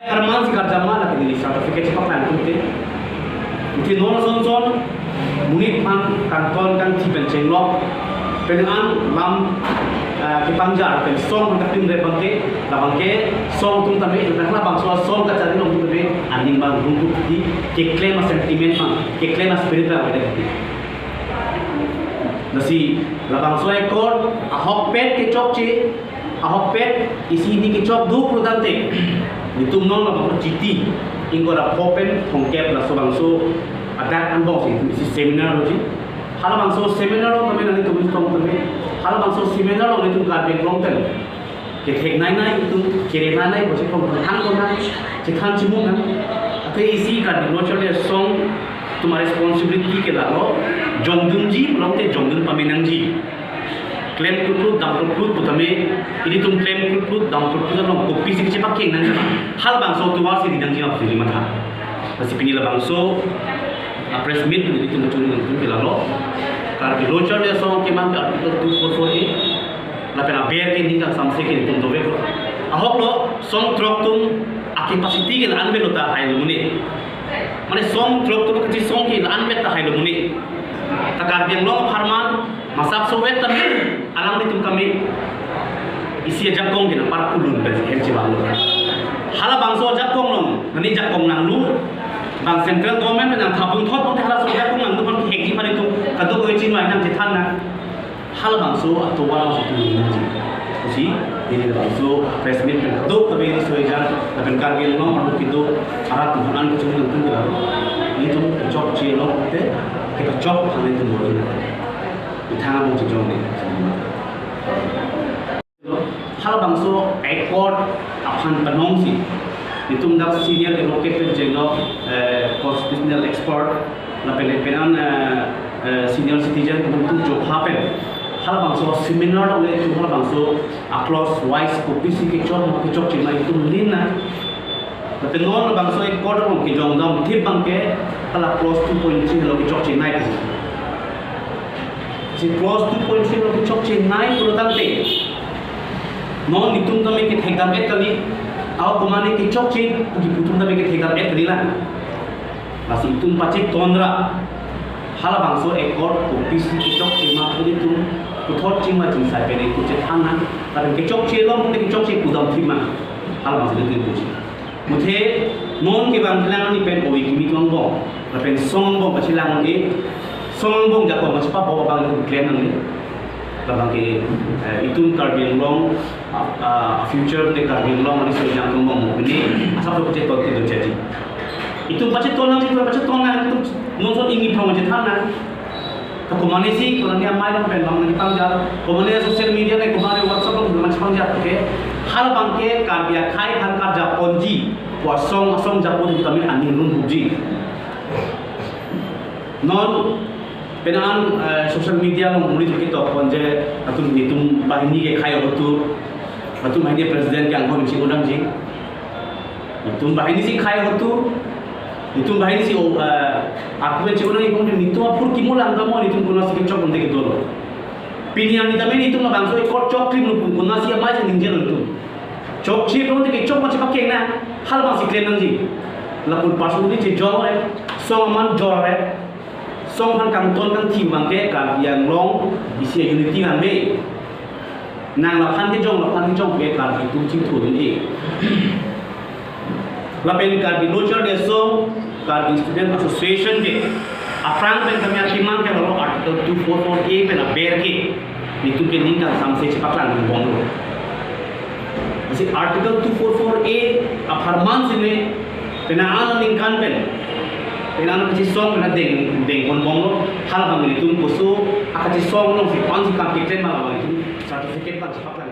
Harman si karjama na kinili certificate si paklan kunti. Kunti nono son munit man kanton kan tipen cenglok. Penang lam kipangjar pen song kan tim re bangke la bangke song tung tabe la bang song ka cari long tabe anding bang rungku di ke claim sentiment man ke claim spirit la bade ki. Nasi la bang so ekor ahok pet ke chok chi ahok pet isi ni ke chok du prudante. Nitum non la bang GT ingko la open hongkep la so bang so adat unboxing isi seminar loji. Hal bang so seminar lo kami nanti tulis tong kami. Hal bang so seminar lo itu garden longten. Kita nai itu kiri nai bos itu hang kona, cekan cimu kan. Tapi isi garden lo cakap song तुम्हारे responsibility के दालो जोंगदुन जी लोगते जोंगदुन पमेनंग जी claim kurut dam kurut putame ini tum claim kurut dam kurut lo kopi sih cepat keng nanti hal bang so tuar sih didang ji apa sih mata masih pini la bang so press meet itu macam ni tu bila lo kalau launcher dia so ke mana artikel 244A la pena bear ke ni kan samse ke tum dobe ahok lo song trok tum capacity ke anbe lo ta hai lo mune mane song trok tum ke song ke anbe ta hai lo mune takar biang lo harman masak so wet tapi alam ni tum kami isi jakong ke na par pulun ke hem ci bang lo hala bang so jakong lo ni jakong nang lu bang central government nang thabung thot pon hala so jakong nang lu pon hek ji pare tu kadu ko chin mai nang jithan na hal bang so atwa lo so tu ni ji si ini bang so press meet do tabe ni so jan taben kar gel no mar kitu arat bunan ko chung tu la itu job che lo te kita job hane tu mo ni ithang mo jong ni hal bang so accord aphan panong si itu ndak senior educated jeno constitutional expert la penan senior citizen tu job happen hal bang so seminar lo le tu hal bang so across wise kopi si ke chok chima itu lina tapi non bang so accord lo ke jong dam thip bang ke hala close 2.3 lo ke chok chimai si close 2.3 lo ke chok chimai pro tante non nitum tame ke thekam et kali aw kumane ke chok chi di putum tame ke thekam et kali la basi itum pachik tondra hala bang so accord kopi si ke chok chima kali tu thot ching ma chung sai pe ne ku che thang na ta ke chok che lo ke chok che ku dam thi ma hal bang se ke ku chi muthe non ke bang lang ni pen oi ki mi tong bo la pen song bo pa chilang ni song bo ja ko ma pa bo bang ni claim nang ni la bang ke itum karbin long future de karbin long ni so jang tong bo mo ni asa ko che to te do che ji itum pa che to nang ni pa che to nang itum non so ingi phang che thang na kumane si kolonial mai dong pen bang ni pang jar kumane social media ne kumane whatsapp lo macam pang jar ke hal bang ke karya khai han kar ja ponji wa song ja pon kami ani run buji non penan social media lo muli ki to ponje atun nitum bahini ke khai hotu atun bahini president yang ko mi udang ji nitum bahini si khai hotu itu bahini si aku yang cakap ni kemudian itu apa pun kimulan kamu itu guna sikit cok untuk itu loh. Pilihan ni tapi itu nak bangsa ikut cok krim lu guna siapa aja ninja lu tu. Cok sih kalau untuk cok macam pakai na hal masih keren nanti. Lapun pasal ni jauh song man jauh song kan kanton kan tim bangke kan yang long isi unity kan be. Nang lapan ke jong be kan itu cintu ini. Lapen karbi local deso karbi student association ke aprang pen kami akiman ke lalu artikel 244A pen ber ke itu ke ni kan samse cepatlan bong lo masih artikel 244A aparman sini penaan lingkan pen penaan kecil song pena deng bong lo hal bang itu kusu akacil song lo si pan si kapiten malah itu certificate kan cepatlan